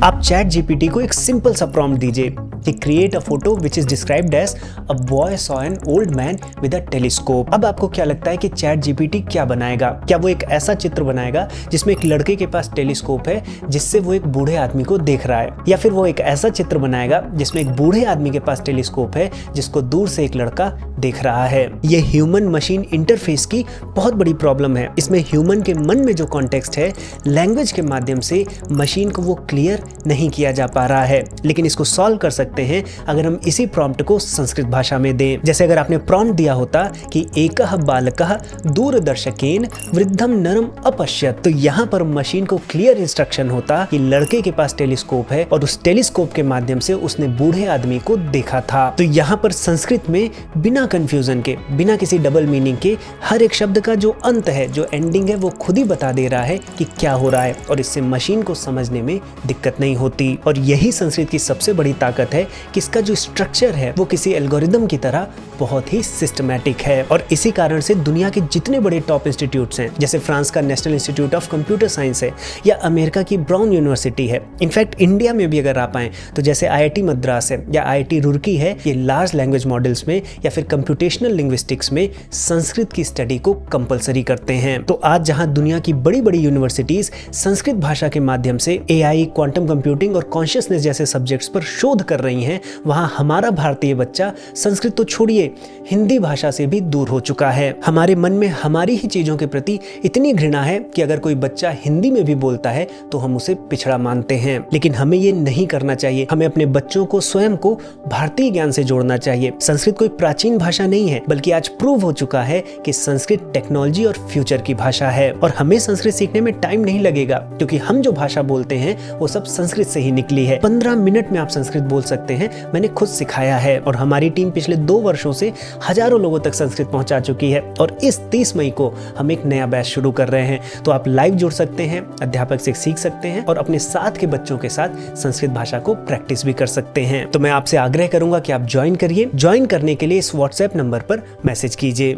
आप chat GPT को एक सिंपल सा प्रॉम्प्ट दीजिए कि create a photo which is described as a boy saw an old man with a telescope. अब आपको क्या लगता है कि चैट जीपीटी क्या बनाएगा? क्या वो एक ऐसा चित्र बनाएगा जिसमें एक लड़के के पास टेलीस्कोप है जिससे वो एक बूढ़े आदमी को देख रहा है, या फिर वो एक ऐसा चित्र बनाएगा जिसमें एक बूढ़े आदमी के पास टेलीस्कोप है जिसको दूर से एक लड़का देख रहा है? ये ह्यूमन मशीन इंटरफेस की बहुत बड़ी प्रॉब्लम है। इसमें ह्यूमन के मन में जो कॉन्टेक्स्ट है, लैंग्वेज के माध्यम से मशीन को वो क्लियर नहीं किया जा पा रहा है। लेकिन इसको सॉल्व कर सकते हैं अगर हम इसी प्रॉम्प्ट को संस्कृत भाषा में दें। जैसे अगर आपने प्रॉम्प्ट दिया होता कि एकः बालकः दूरदर्शकेन वृद्धम नरम अपश्यत, तो यहाँ पर मशीन को क्लियर इंस्ट्रक्शन होता कि लड़के के पास टेलीस्कोप है और उस टेलीस्कोप के माध्यम से उसने बूढ़े आदमी को देखा था। तो यहाँ पर संस्कृत में बिना कंफ्यूजन के, बिना किसी डबल मीनिंग के, हर एक शब्द का जो अंत है, जो एंडिंग है, वो खुद ही बता दे रहा है कि क्या हो रहा है, और इससे मशीन को समझने में दिक्कत नहीं होती। और यही संस्कृत की सबसे बड़ी ताकत है कि इसका जो स्ट्रक्चर है वो किसी एल्गोरिदम की तरह बहुत ही सिस्टमैटिक है। और इसी कारण से दुनिया के जितने बड़े टॉप इंस्टीट्यूट्स हैं, जैसे फ्रांस का national institute of computer science है, या अमेरिका की ब्राउन यूनिवर्सिटी है, इनफैक्ट इंडिया में भी अगर आप आए तो जैसे IIT मद्रास है या IIT रुड़की है, ये लार्ज लैंग्वेज मॉडल्स में या फिर कंप्यूटेशनल लिंग्विस्टिक्स में संस्कृत की स्टडी को कंपलसरी करते हैं। तो आज जहां दुनिया की बड़ी बड़ी यूनिवर्सिटीज संस्कृत भाषा के माध्यम से AI, क्वांटम कंप्यूटिंग और कॉन्शियसनेस जैसे सब्जेक्ट्स पर शोध कर रही हैं, वहां हमारा भारतीय बच्चा संस्कृत तो छोड़िए, हिंदी भाषा से भी दूर हो चुका है। हमारे मन में हमारी ही चीजों के प्रति इतनी घृणा है कि अगर कोई बच्चा हिंदी में भी बोलता है तो हम उसे पिछड़ा मानते हैं। लेकिन हमें ये नहीं करना चाहिए। हमें अपने बच्चों को स्वयं को भारतीय ज्ञान से जोड़ना चाहिए। संस्कृत कोई प्राचीन भाषा नहीं है, बल्कि आज प्रूव हो चुका है कि संस्कृत टेक्नोलॉजी और फ्यूचर की भाषा है। और हमें संस्कृत सीखने में टाइम नहीं लगेगा, क्योंकि हम जो भाषा बोलते हैं वो सब संस्कृत से ही निकली है। 15 मिनट में आप संस्कृत बोल सकते हैं। मैंने खुद सिखाया है और हमारी टीम पिछले 2 वर्षों से हजारों लोगों तक संस्कृत पहुंचा चुकी है। और इस 30 मई को हम एक नया बैच शुरू कर रहे हैं। तो आप लाइव जुड़ सकते हैं, अध्यापक से सीख सकते हैं और अपने साथ के बच्चों के साथ संस्कृत भाषा को प्रैक्टिस भी कर सकते हैं। तो मैं आपसे आग्रह करूंगा कि आप ज्वाइन करिए। ज्वाइन करने के लिए इस व्हाट्सएप नंबर पर मैसेज कीजिए।